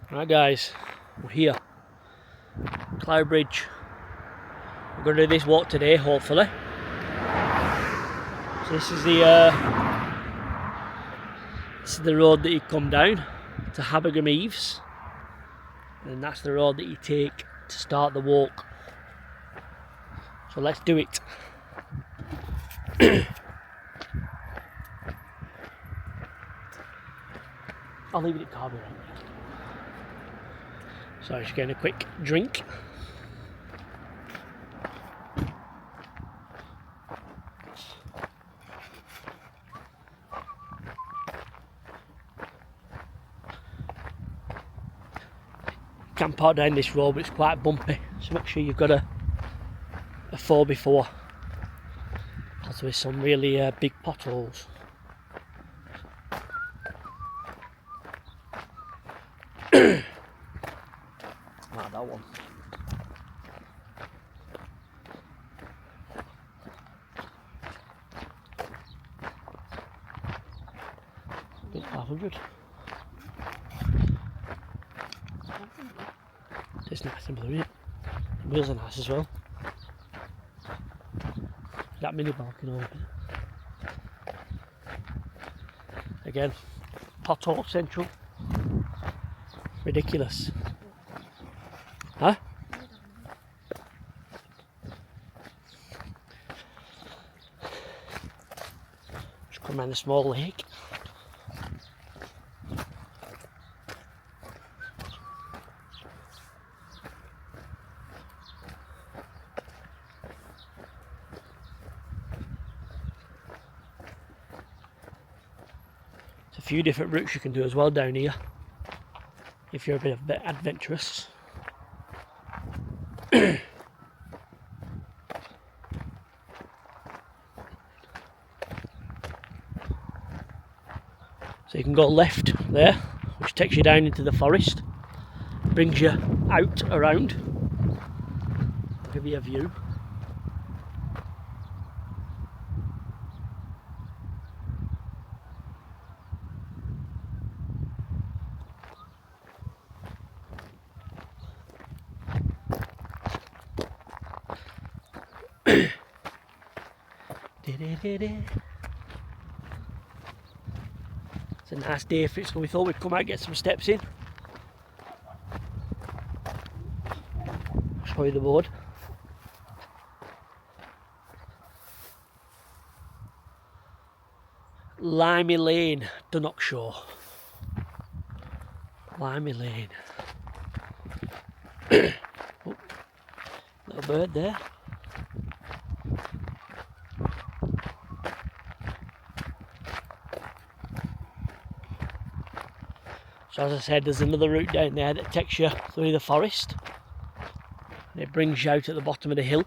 Right guys, we're here, Clowbridge. We're going to do this walk today, hopefully. So this is the road that you come down to Habergam Eaves, and that's the road that you take to start the walk. So let's do it. I'll leave it at Carby right now. So just getting a quick drink. You can park down this road, but it's quite bumpy, so make sure you've got a 4x4, because there's some really big potholes. Like that one. Big 500. It's nice and blue, isn't it? The wheels are nice as well. That mini balcony over there. Again, pothole central. Ridiculous. Huh? Just come around a small lake. There's a few different routes you can do as well down here, if you're a bit adventurous. So you can go left there, which takes you down into the forest, brings you out around. I'll give you a view. It's a nice day for it, so we thought we'd come out and get some steps in. Show you the board. Limey Lane, Dunnockshaw. Limey Lane. Oh, little bird there. So as I said, there's another route down there that takes you through the forest, and it brings you out at the bottom of the hill.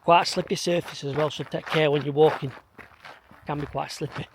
Quite a slippy surface as well, so take care when you're walking. It can be quite slippy.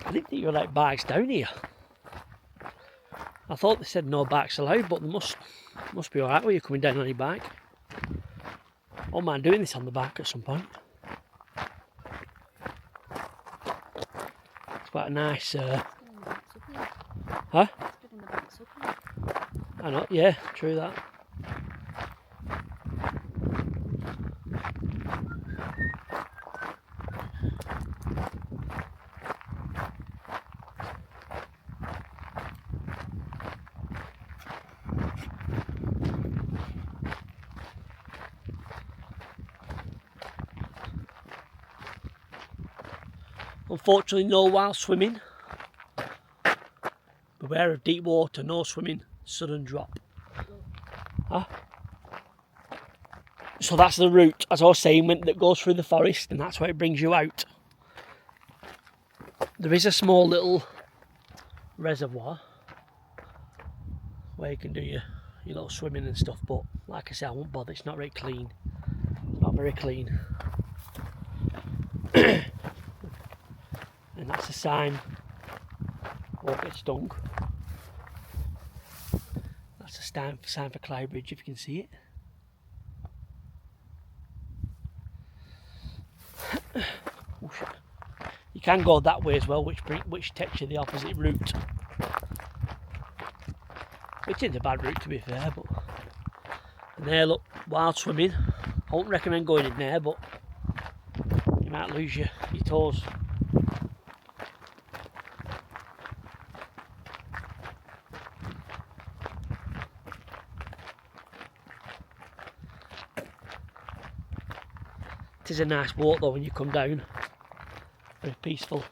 I didn't think you were like bikes down here. I thought they said no bikes allowed, but they must be alright when you're coming down on your bike. I don't mind doing this on the bike at some point. quite a nice. Huh? I know. Yeah, true that. Unfortunately, no while swimming. Beware of deep water, no swimming, sudden drop. Huh? So that's the route, as I was saying, that goes through the forest, and that's where it brings you out. There is a small little reservoir where you can do your little swimming and stuff, but like I said, I won't bother, it's not very clean. It's not very clean. And that's a sign, won't get stung. That's a sign for Clowbridge, if you can see it. You can go that way as well, which takes you the opposite route. Which isn't a bad route, to be fair, but... And there, look, wild swimming. I won't recommend going in there, but you might lose your toes. It is a nice walk though when you come down. Very peaceful.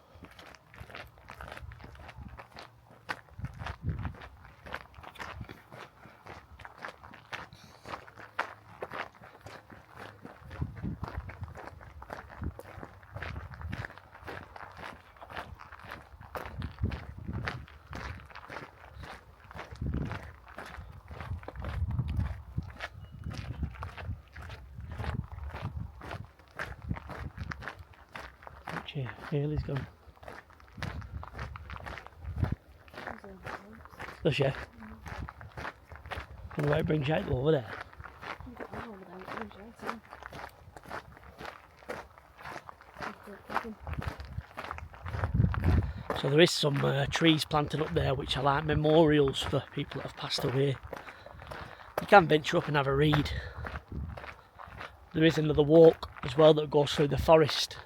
Yeah, Haley's gone. Does she? And where it brings you out over there? So there is some trees planted up there which are like memorials for people that have passed away. You can venture up and have a read. There is another walk as well that goes through the forest.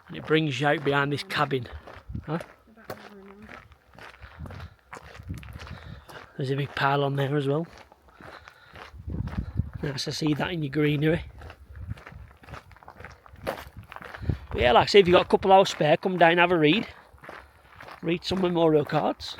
And it brings you out behind this cabin. Huh? There's a big pile on there as well. Nice to see that in your greenery. But yeah, like I say, if you've got a couple hours spare, come down and have a read. Read some memorial cards.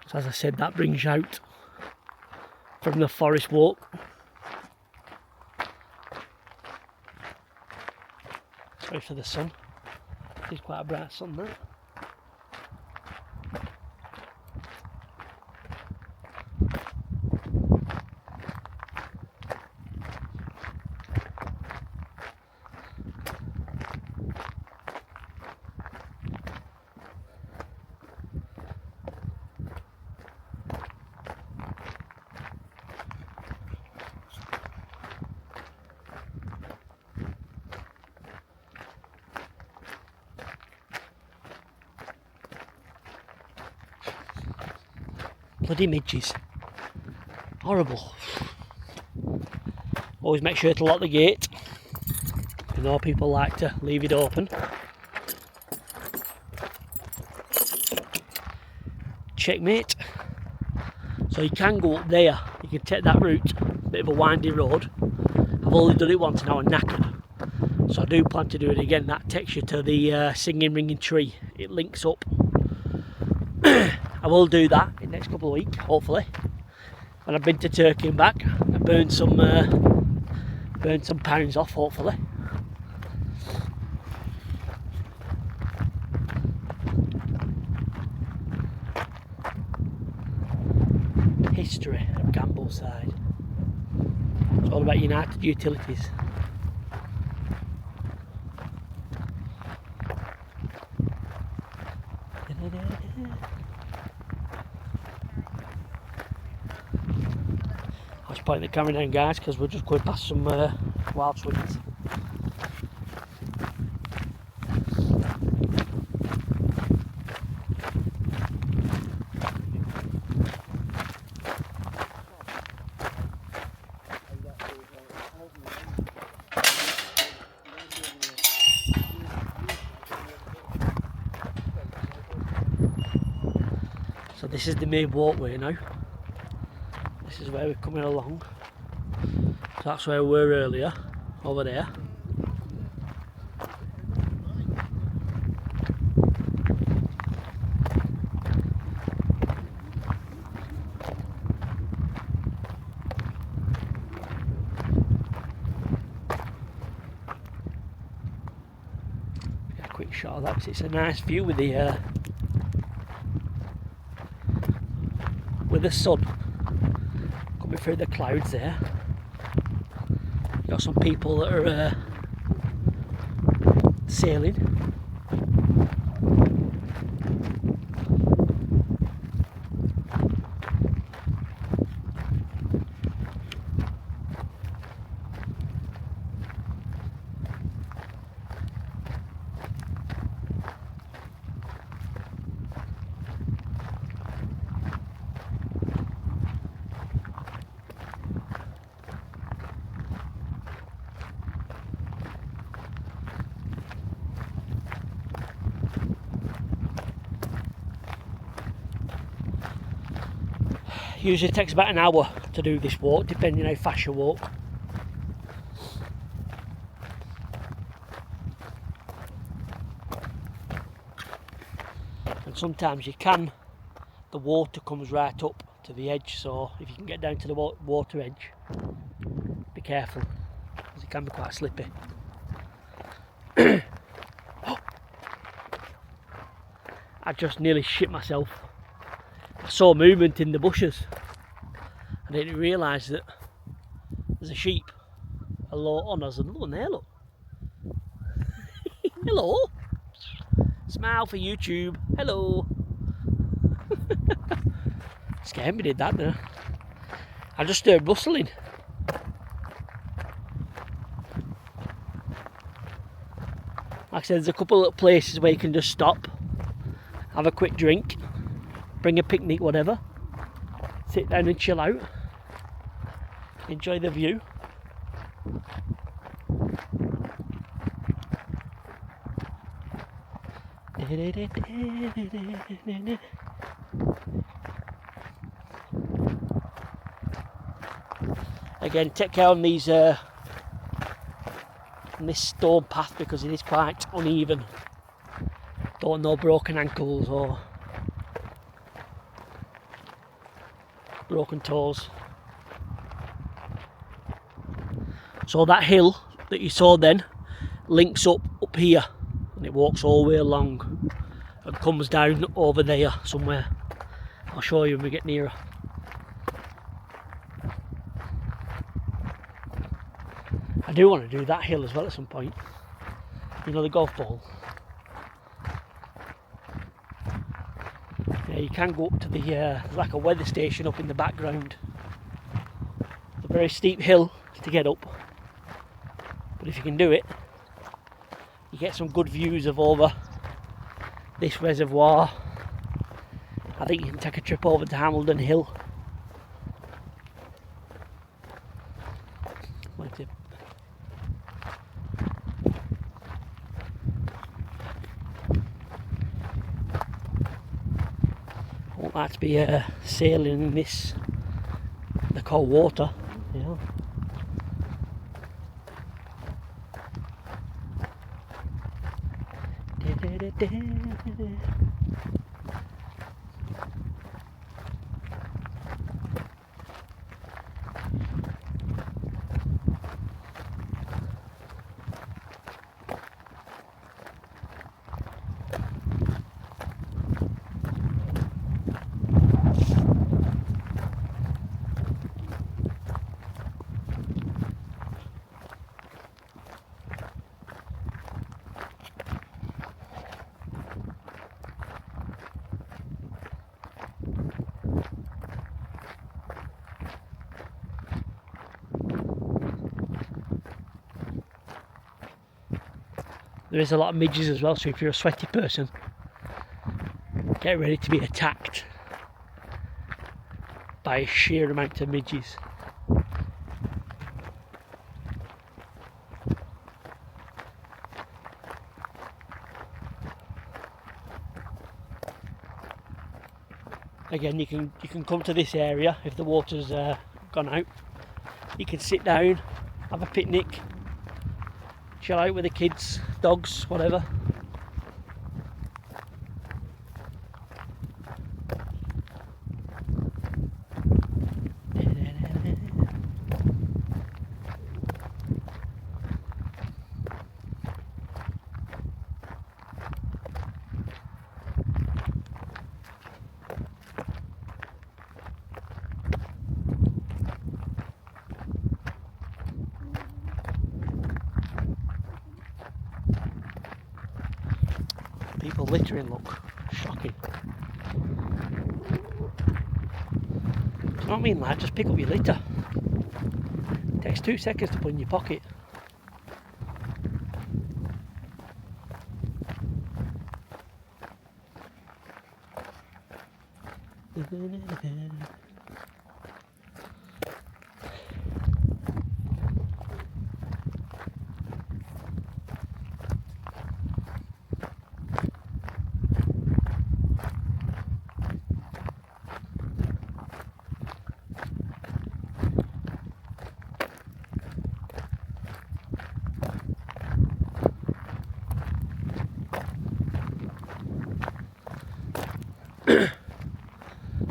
So as I said, that brings you out from the forest walk. Sorry for the sun. It's quite a bright sun there. Bloody midges. Horrible. Always make sure to lock the gate. You know people like to leave it open. Checkmate. So you can go up there. You can take that route. Bit of a windy road. I've only done it once and now I'm knackered. So I do plan to do it again. That takes you to the singing ringing tree. It links up. I will do that in the next couple of weeks, hopefully. When I've been to Turkey and back, and burn some pounds off, hopefully. history of Gambleside. It's all about United Utilities. I was pointing the camera down, guys, because we're just going past some wild swings. So this is the main walkway now. This is where we're coming along. So that's where we were earlier, over there. Get a quick shot of that because it's a nice view with the sun coming through the clouds there. Got some people that are sailing. Usually takes about an hour to do this walk, depending how fast you walk. And sometimes the water comes right up to the edge, so if you can get down to the water edge, be careful, because it can be quite slippy. I just nearly shit myself. I saw movement in the bushes. I didn't realise that there's a sheep. Hello, oh, there's another one there, look. Hello. Smile for YouTube. Hello. Scared me, did that there. I just heard rustling. Like I said, there's a couple of places where you can just stop, have a quick drink, bring a picnic, whatever, sit down and chill out, enjoy the view. Again, take care on these on this stone path because it is quite uneven. Don't know broken ankles or broken toes. So that hill that you saw then links up here, and it walks all the way along and comes down over there somewhere. I'll show you when we get nearer. I do want to do that hill as well at some point. You know, the golf ball. Yeah, you can go up to the like a weather station up in the background. It's a very steep hill to get up, but if you can do it, you get some good views of over this reservoir. I think you can take a trip over to Hamilton Hill. I won't like to be sailing in this, the cold water, you know. there is a lot of midges as well, so if you're a sweaty person, get ready to be attacked by a sheer amount of midges. Again, you can come to this area if the water's gone out. You can sit down, have a picnic, chill out with the kids, dogs, whatever. People littering, look, shocking. Do you know what I mean, lad? Just pick up your litter. It takes 2 seconds to put in your pocket.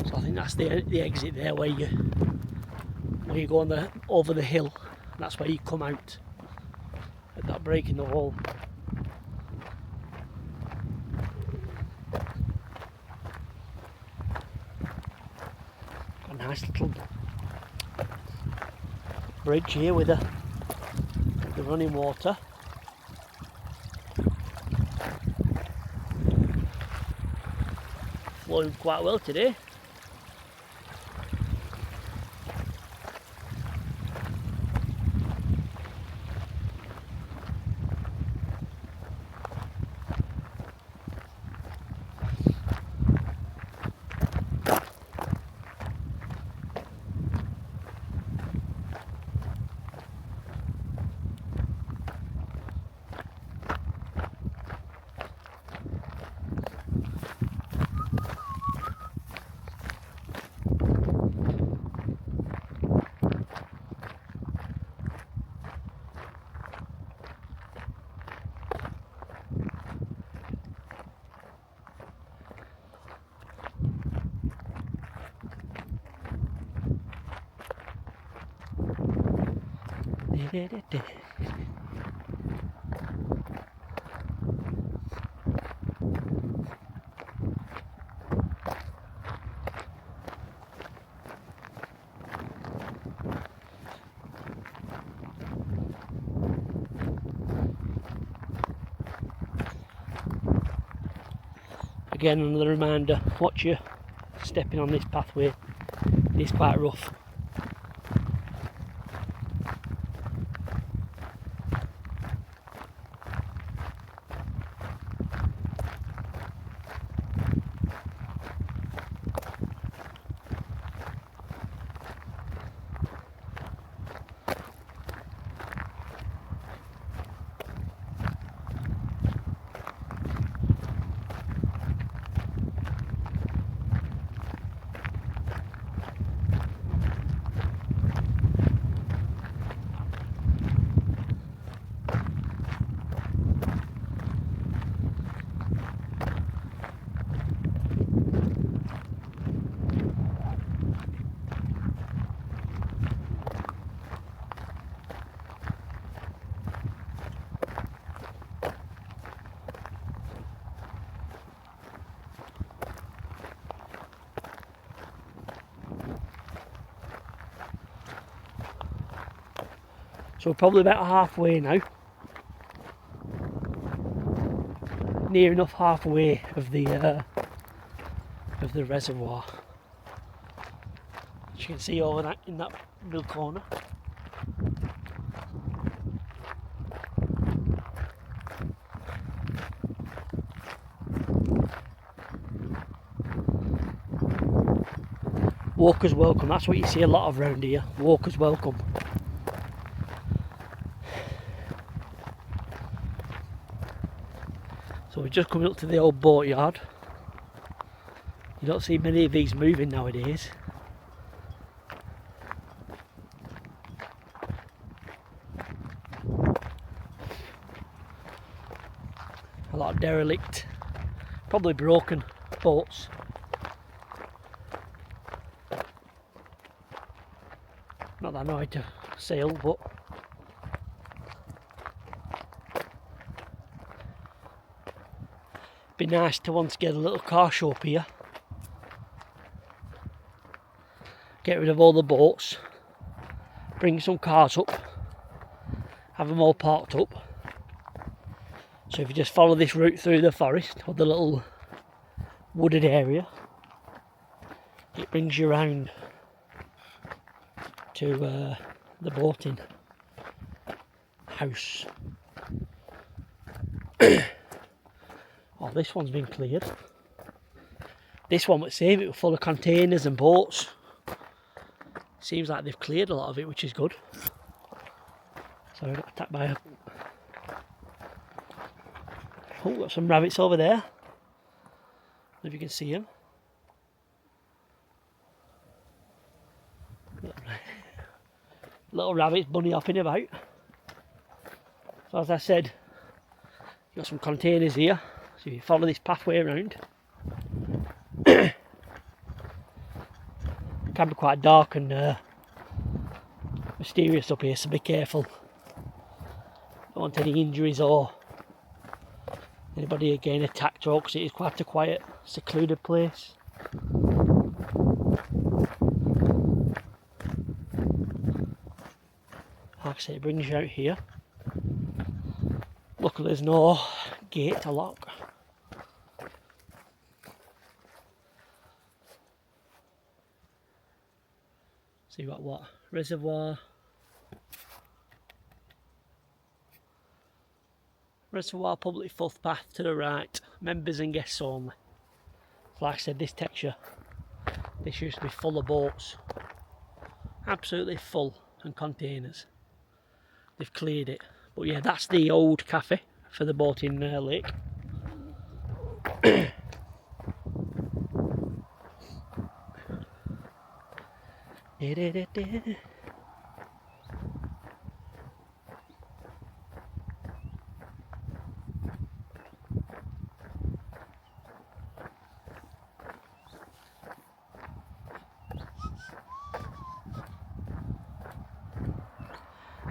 So I think that's the exit there where you go on over the hill. That's where you come out at that break in the wall. Got a nice little bridge here with the running water. Flowing quite well today. Again, another reminder, watch you stepping on this pathway. It's quite rough. So we're probably about halfway now. Near enough halfway of the reservoir. As you can see over that in that middle corner. Walkers welcome, that's what you see a lot of around here. Walkers welcome. So we're just coming up to the old boatyard. You don't see many of these moving nowadays. A lot of derelict, probably broken boats. Not that I know how to sail, but be nice to once get a little car show up here. Get rid of all the boats, bring some cars up, have them all parked up. So if you just follow this route through the forest or the little wooded area, it brings you around to the boating house. Oh, this one's been cleared. This one was same, it was full of containers and boats. Seems like they've cleared a lot of it, which is good. So I got attacked by a... Oh, got some rabbits over there. If you can see them. Little rabbits bunny hopping about. So as I said, you've got some containers here. So if you follow this pathway around, it can be quite dark and mysterious up here, so be careful. Don't want any injuries or anybody getting attacked, or because it is quite a quiet, secluded place. Like I say, it brings you out here. Luckily there's no gate to lock. So you've got what? Reservoir. Reservoir public footpath to the right. Members and guests only. Like I said, this texture, this used to be full of boats. Absolutely full, and containers. They've cleared it. But yeah, that's the old cafe for the boating lake.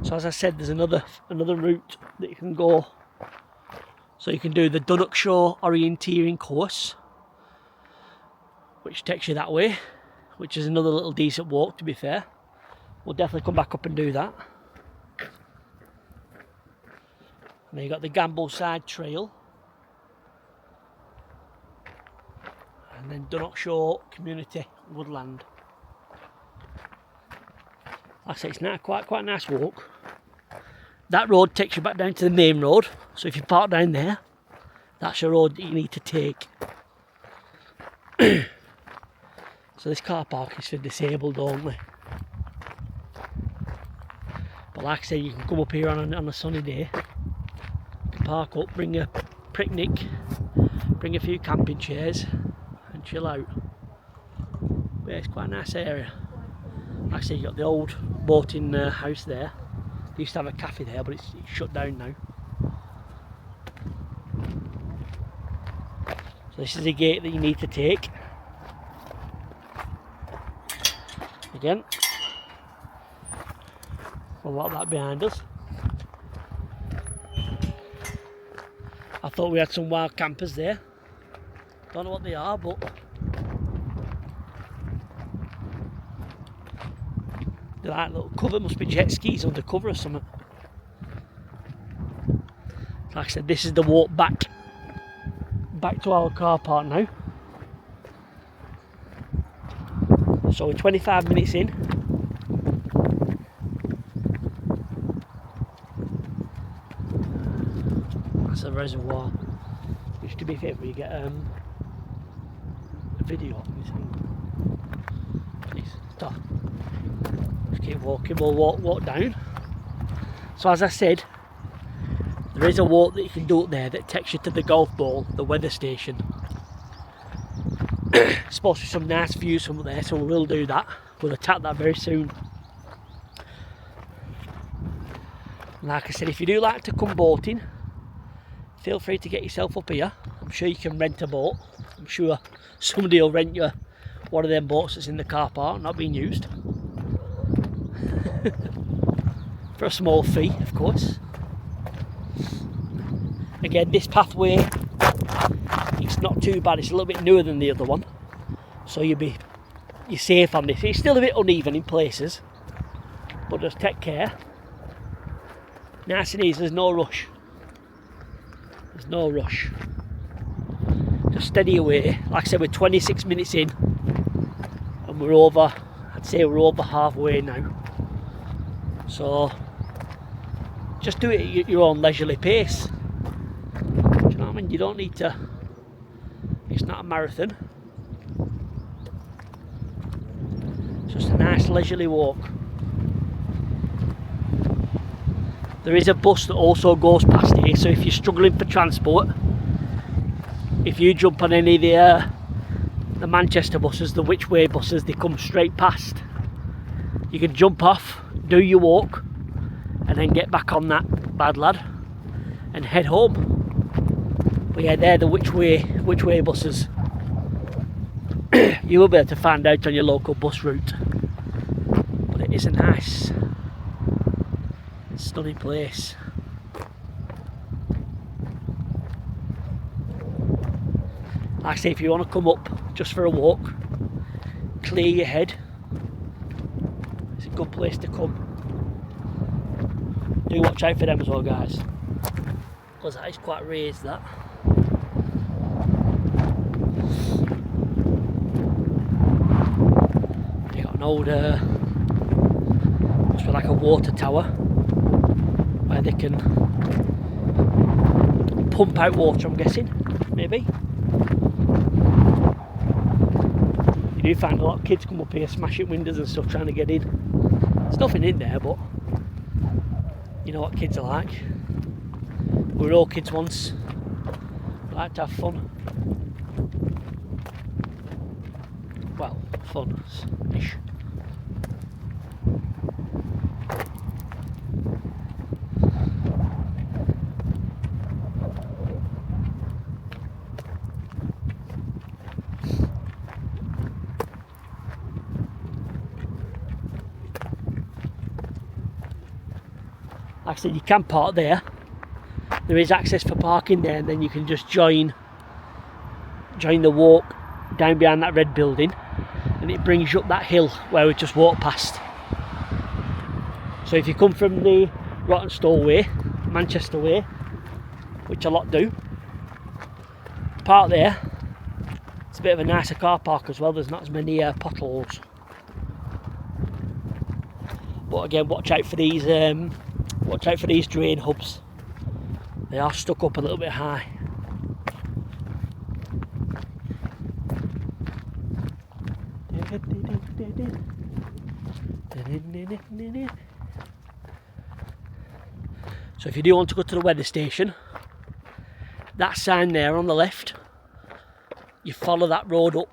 So as I said, there's another route that you can go. So you can do the Dunnockshire orienteering course, which takes you that way, which is another little decent walk, to be fair. We'll definitely come back up and do that. And then you got the Gambleside Trail, and then Dunnockshire Community Woodland. Like I say, it's not quite a nice walk. That road takes you back down to the main road, so if you park down there, that's your road that you need to take. So this car park is for disabled only. But like I say, you can come up here on a sunny day, you can park up, bring a picnic, bring a few camping chairs and chill out. But yeah, it's quite a nice area. Like I say, you got the old boating house there. They used to have a cafe there, but it's shut down now. So this is the gate that you need to take. Again, we'll lock that behind us. I thought we had some wild campers there. Don't know what they are, but they're like little cover, must be jet skis under cover or something. Like I said, this is the walk back to our car park now. So we're 25 minutes in. That's a reservoir. Used to be fit where you get a video. Stop. Just keep walking, we'll walk down. So as I said, there is a walk that you can do up there that takes you to the golf ball, the weather station. It's supposed to be some nice views from up there, so we'll do that. We'll attack that very soon. Like I said, if you do like to come boating, feel free to get yourself up here. I'm sure you can rent a boat. I'm sure somebody will rent you one of them boats that's in the car park, not being used. For a small fee, of course. Again, this pathway, it's not too bad. It's a little bit newer than the other one, so you're safe on this. It's still a bit uneven in places, but just take care. Nice and easy, there's no rush. There's no rush. Just steady away. Like I said, we're 26 minutes in and we're over, I'd say we're over halfway now. So just do it at your own leisurely pace. Do you know what I mean? You don't need to, it's not a marathon. It's just a nice leisurely walk. There is a bus that also goes past here, so if you're struggling for transport, if you jump on any of the Manchester buses, the which way buses, they come straight past. You can jump off, do your walk, and then get back on that bad lad and head home. But yeah, they're the which way buses. You will be able to find out on your local bus route. But it is a nice, stunning place. Like I say, if you want to come up just for a walk, clear your head, it's a good place to come. Do watch out for them as well, guys, because that is quite raised, that. You got an old must be like a water tower where they can pump out water, I'm guessing, maybe. You do find a lot of kids come up here smashing windows and stuff trying to get in. There's nothing in there, but you know what kids are like. We were all kids once. We like to have fun. Well, fun-ish. Like I said, you can park there. There is access for parking there, and then you can just join the walk down behind that red building, and it brings you up that hill where we just walked past. So if you come from the Rawtenstall way, Manchester way, which a lot do, park there. It's a bit of a nicer car park as well. There's not as many potholes. But again, watch out for these drain hubs. They are stuck up a little bit high. So if you do want to go to the weather station, that sign there on the left, you follow that road up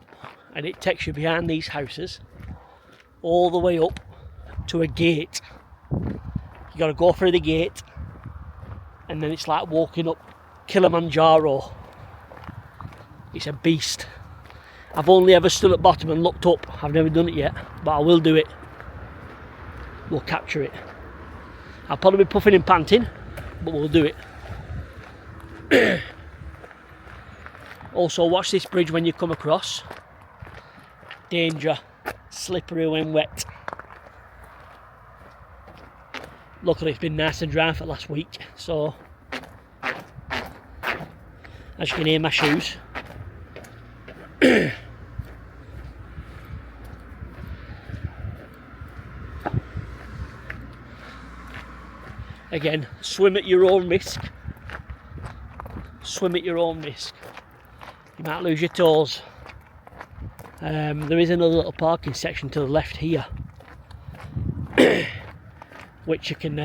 and it takes you behind these houses all the way up to a gate. You got to go through the gate, and then it's like walking up Kilimanjaro. It's a beast. I've only ever stood at bottom and looked up. I've never done it yet, but I will do it. We'll capture it. I'll probably be puffing and panting, but we'll do it. Also, watch this bridge when you come across. Danger, slippery when wet. Luckily it's been nice and dry for last week, so as you can hear my shoes. Again, swim at your own risk. Swim at your own risk. You might lose your toes. There is another little parking section to the left here, which you can,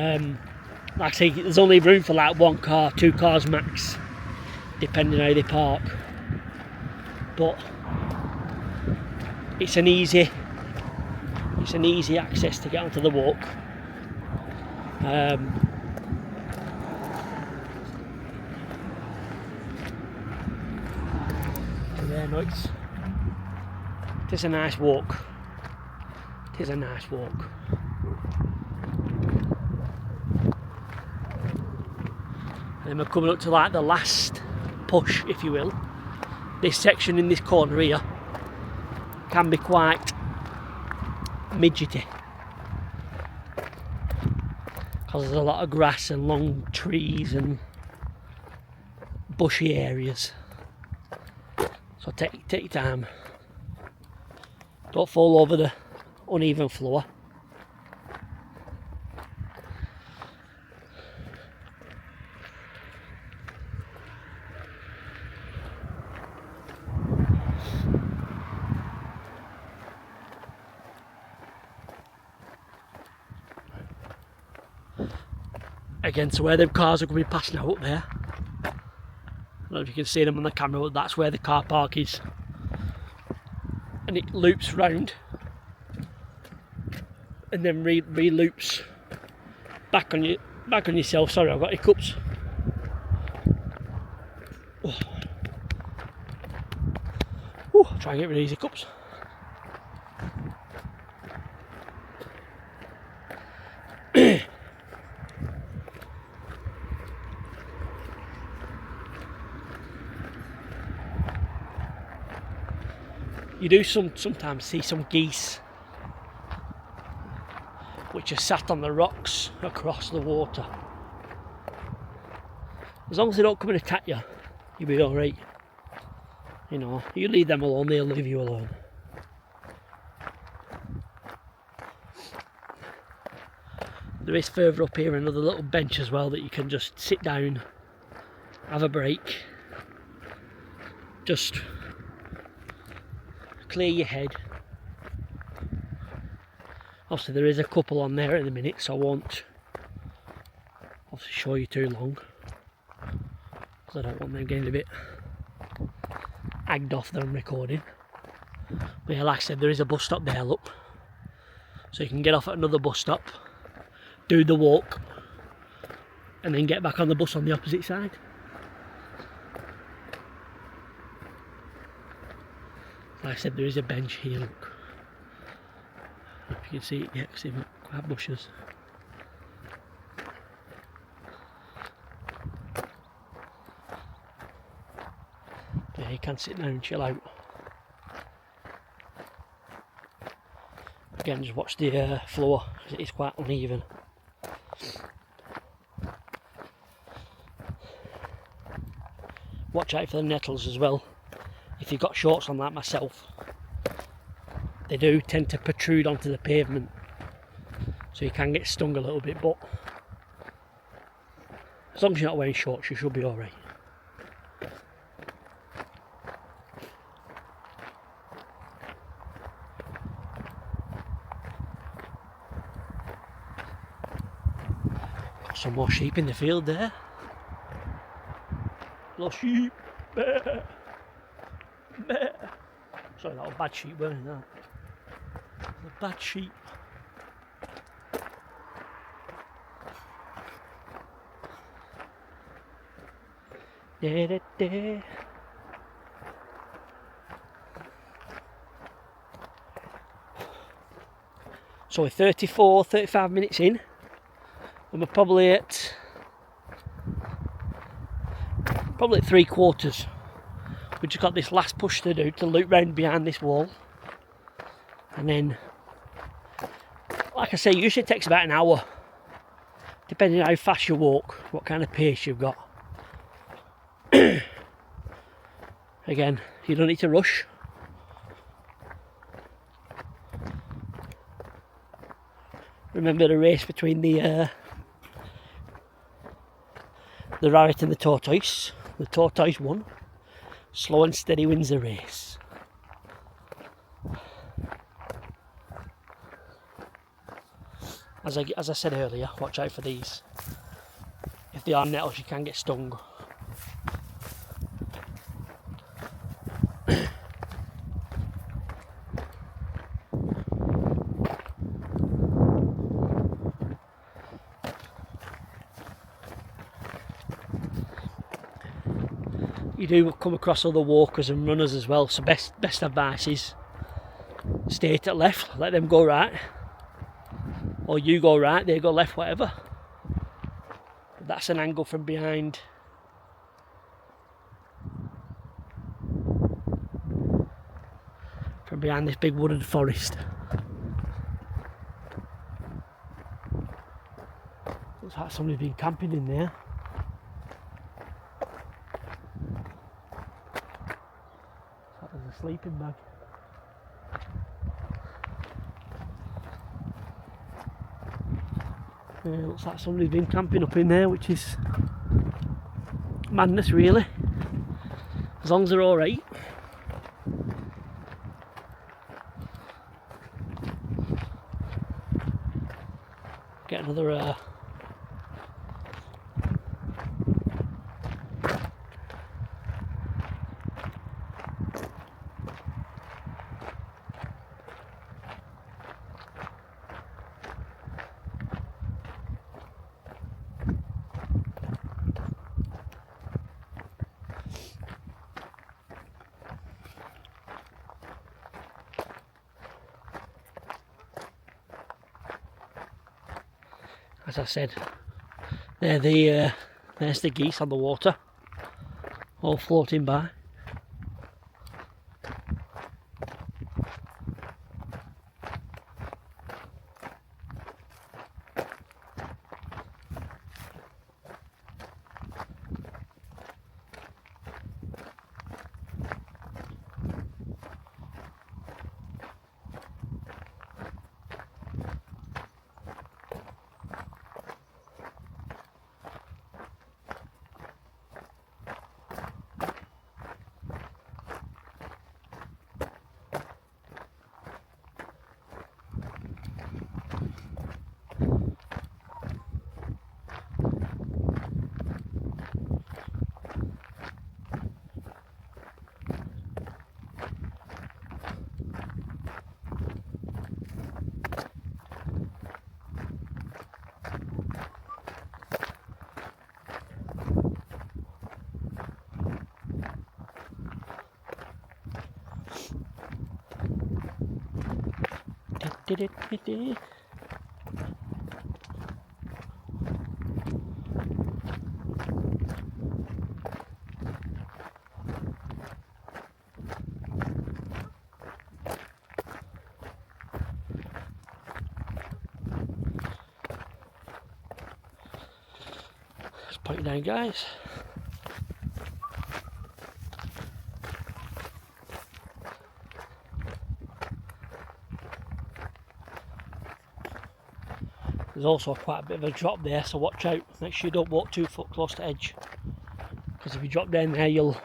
like I say, there's only room for like 1 car, 2 cars max, depending how they park. But it's an easy access to get onto the walk. There, no, it is a nice walk. It is a nice walk. And we're coming up to like the last push, if you will. This section in this corner here can be quite midgety because there's a lot of grass and long trees and bushy areas. So take your time. Don't fall over the uneven floor. Again, so where the cars are going to be passing out up there. I don't know if you can see them on the camera, but that's where the car park is. And it loops round and then re-loops back on yourself. Sorry, I've got hiccups. Oh. Ooh, try and get rid of these hiccups. You do sometimes see some geese which are sat on the rocks across the water. As long as they don't come and attack you, you'll be alright. You know, you leave them alone, they'll leave you alone. There is further up here another little bench as well that you can just sit down, have a break, just clear your head. Obviously there is a couple on there at the minute, so I won't obviously show you too long because I don't want them getting a bit agged off that I'm recording. But yeah, like I said, there is a bus stop there, look, so you can get off at another bus stop, do the walk and then get back on the bus on the opposite side. Like I said, there is a bench here, look. If you can see it yet, because they've quite bushes. Yeah, you can sit down and chill out. Again, just watch the floor, because it is quite uneven. Watch out for the nettles as well. If you've got shorts on like myself, they do tend to protrude onto the pavement, so you can get stung a little bit, but as long as you're not wearing shorts, you should be alright. Got some more sheep in the field there. Little sheep. Sorry, that was bad sheep, weren't that? The bad sheep. Da, da, da. So we're 35 minutes in, and we're probably at 3/4. We've just got this last push to do to loop round behind this wall, and then, like I say, usually it takes about an hour, depending on how fast you walk, what kind of pace you've got. Again, you don't need to rush. Remember the race between the rabbit and the tortoise. The tortoise won. Slow and steady wins the race. As I said earlier, watch out for these. If they are nettles, you can get stung. You do come across other walkers and runners as well, so best advice is stay to the left, let them go right, or you go right, they go left, whatever. But that's an angle from behind. From behind this big wooded forest. Looks like somebody's been camping in there. Looks like there's a sleeping bag. Yeah, looks like somebody's been camping up in there, which is madness really. As long as they're alright. Get another as I said, there's the geese on the water, all floating by. Let's put it down, guys. There's also quite a bit of a drop there, so watch out. Make sure you don't walk too close to edge, because if you drop down there you'll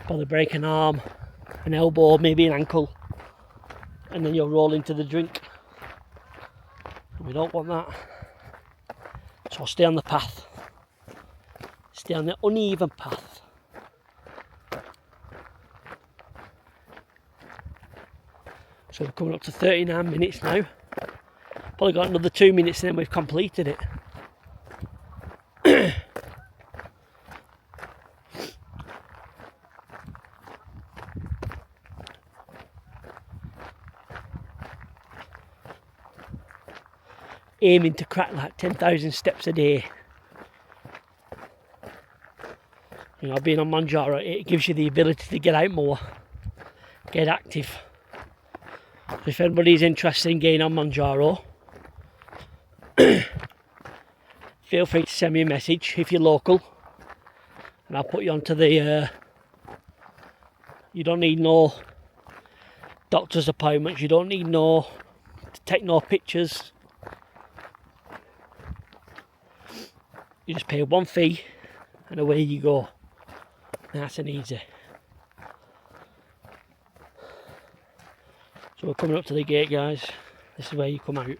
probably break an arm, an elbow, maybe an ankle, and then you'll roll into the drink. We don't want that. So stay on the path. Stay on the uneven path. So we're coming up to 39 minutes now. Probably got another 2 minutes and then we've completed it. Aiming to crack like 10,000 steps a day. You know, being on Manjaro, it gives you the ability to get out more, get active. So if anybody's interested in getting on Manjaro, feel free to send me a message if you're local, and I'll put you onto the you don't need no doctor's appointments, you don't need to take no pictures. You just pay one fee and away you go. Nice and easy. So we're coming up to the gate, guys. This is where you come out.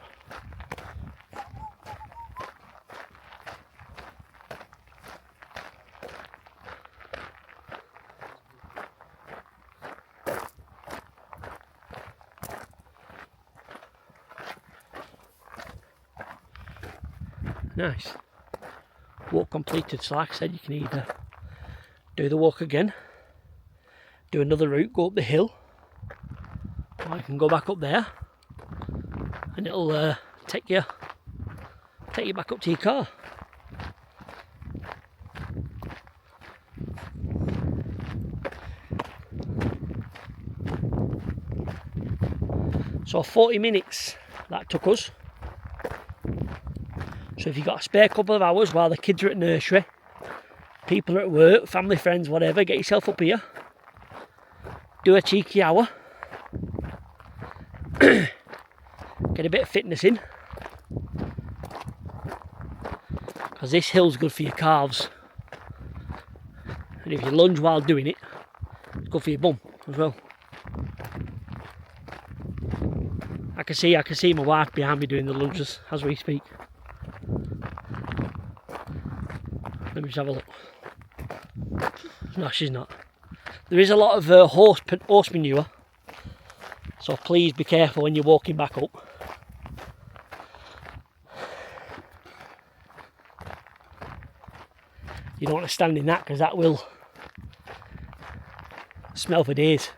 Nice. Walk completed. So like I said, you can either do the walk again, do another route, go up the hill, or you can go back up there and it'll take you back up to your car. So 40 minutes that took us. So if you've got a spare couple of hours while the kids are at nursery, people are at work, family, friends, whatever, get yourself up here, do a cheeky hour, get a bit of fitness in, because this hill's good for your calves, and if you lunge while doing it, it's good for your bum as well. I can see my wife behind me doing the lunges as we speak. Let me just have a look. No, she's not. There is a lot of horse manure, so please be careful when you're walking back up. You don't want to stand in that because that will smell for days.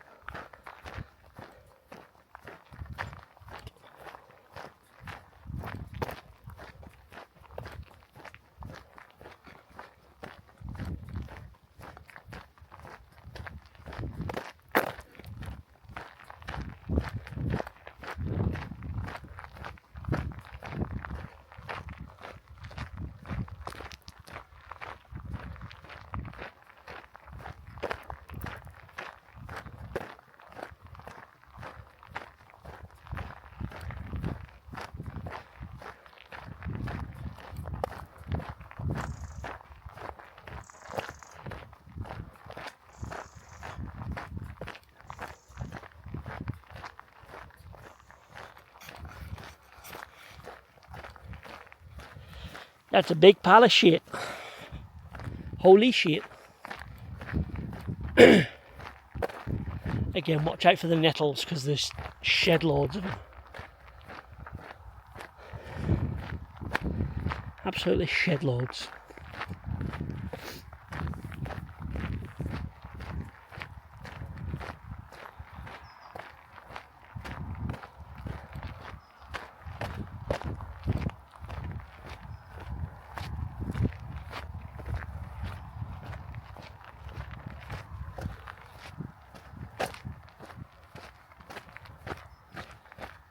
That's a big pile of shit. Holy shit. Again, watch out for the nettles because there's shed loads of them. Absolutely shed loads.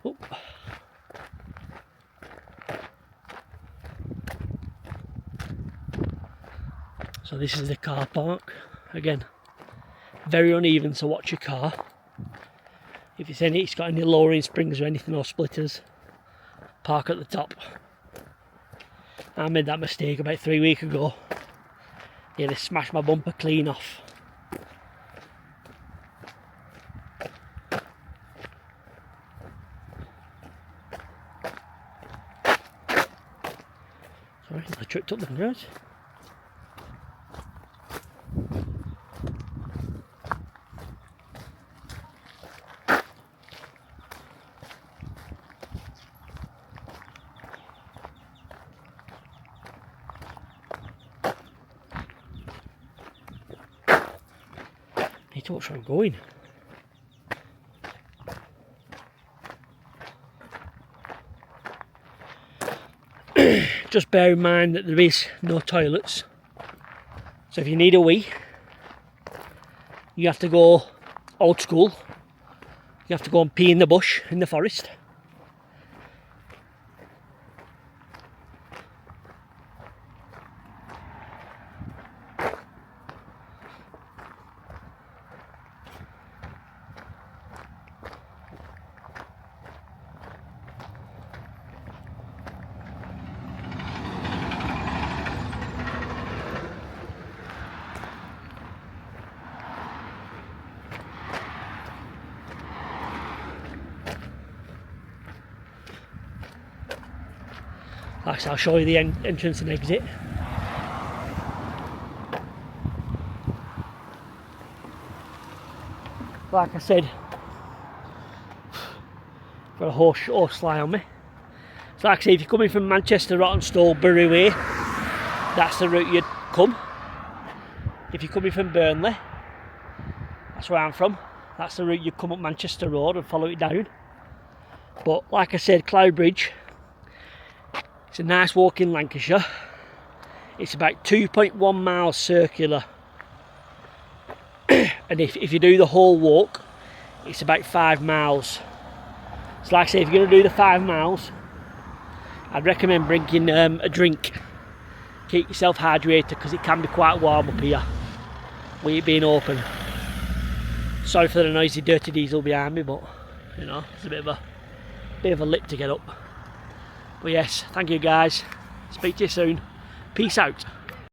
Oh. So this is the car park. Again, very uneven, so watch your car. If it's got any lowering springs or anything or splitters, park at the top. I made that mistake about 3 weeks ago. Yeah, they smashed my bumper clean off. Sorry, I tripped up the garage. Need to watch where I'm going. Just bear in mind that there is no toilets, so if you need a wee, you have to go old school. You have to go and pee in the bush in the forest. Actually, I'll show you the entrance and exit. Like I said, got a horse lie on me. So like I say, if you're coming from Manchester, rawtenstall, Bury way, that's the route you'd come. If you're coming from Burnley, that's where I'm from, that's the route you'd come up Manchester Road and follow it down. But like I said, Clowbridge, it's a nice walk in Lancashire. It's about 2.1 miles circular. And if you do the whole walk, it's about 5 miles. So like I say, if you're going to do the 5 miles, I'd recommend bringing a drink. Keep yourself hydrated because it can be quite warm up here with it being open. Sorry for the noisy dirty diesel behind me, but you know, it's a bit of a lip to get up. But yes, thank you guys. Speak to you soon. Peace out.